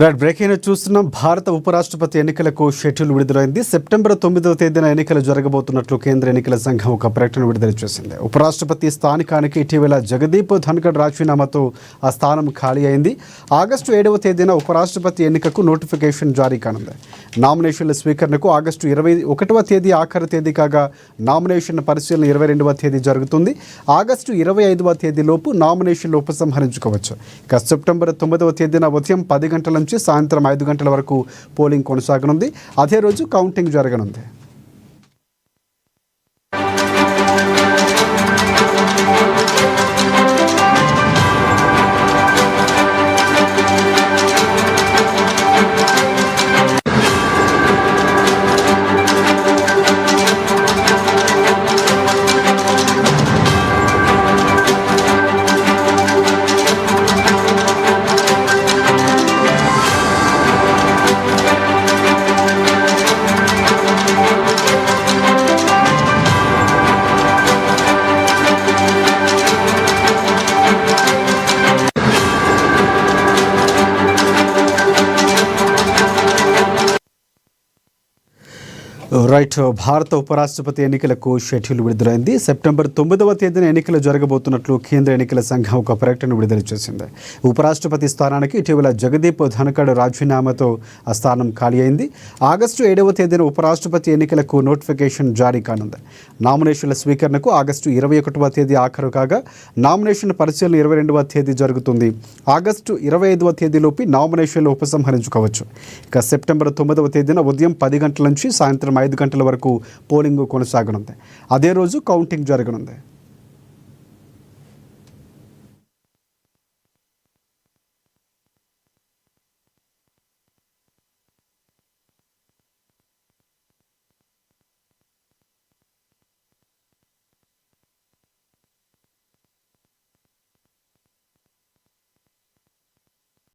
Right breaking చూస్తున్నాం. భారత ఉపరాష్ట్రపతి ఎన్నికలకు షెడ్యూల్ విడుదలైంది. సెప్టెంబర్ 9వ తేదీన ఎన్నికలు జరగబోతున్నట్లు కేంద్ర ఎన్నికల సంఘం ఒక ప్రకటన విడుదల చేసింది. ఉపరాష్ట్రపతి స్థానికానికి ఇటీవల జగదీప్ ధన్కడ్ రాజీనామాతో ఆ స్థానం ఖాళీ అయింది. ఆగస్టు 7వ తేదీన ఉపరాష్ట్రపతి ఎన్నికకు నోటిఫికేషన్ జారీ కానుంది. నామినేషన్ల స్వీకరణకు ఆగస్టు 21వ తేదీ ఆఖరి తేదీ కాగా నామినేషన్ పరిశీలన 22వ తేదీ జరుగుతుంది. ఆగస్టు 25వ తేదీలోపు నామినేషన్లు ఉపసంహరించుకోవచ్చు. ఇక సెప్టెంబర్ 9వ తేదీన ఉదయం 10 గంటల నుంచి సాయంత్రం 5 గంటల వరకు పోలింగ్ కొనసాగనుంది. అదే రోజు కౌంటింగ్ జరగనుంది. రైట్, భారత ఉపరాష్ట్రపతి ఎన్నికలకు షెడ్యూల్ విడుదలైంది. సెప్టెంబర్ 9వ తేదీన ఎన్నికలు జరగబోతున్నట్లు కేంద్ర ఎన్నికల సంఘం ఒక ప్రకటన విడుదల చేసింది. ఉపరాష్ట్రపతి స్థానానికి ఇటీవల జగదీప్ ధన్కడ్ రాజీనామాతో ఆ స్థానం ఖాళీ అయింది. ఆగస్టు 7వ తేదీన ఉపరాష్ట్రపతి ఎన్నికలకు నోటిఫికేషన్ జారీ కానుంది. నామినేషన్ల స్వీకరణకు ఆగస్టు 21వ తేదీ ఆఖరు కాగా నామినేషన్ పరిశీలన 22వ తేదీ జరుగుతుంది. ఆగస్టు 25వ తేదీలోపు నామినేషన్లు ఉపసంహరించుకోవచ్చు. ఇక సెప్టెంబర్ 9వ తేదీన ఉదయం 10 గంటల నుంచి సాయంత్రం 5 గంటల వరకు పోలింగ్ కొనసాగనుంది. అదే రోజు కౌంటింగ్ జరగనుంది.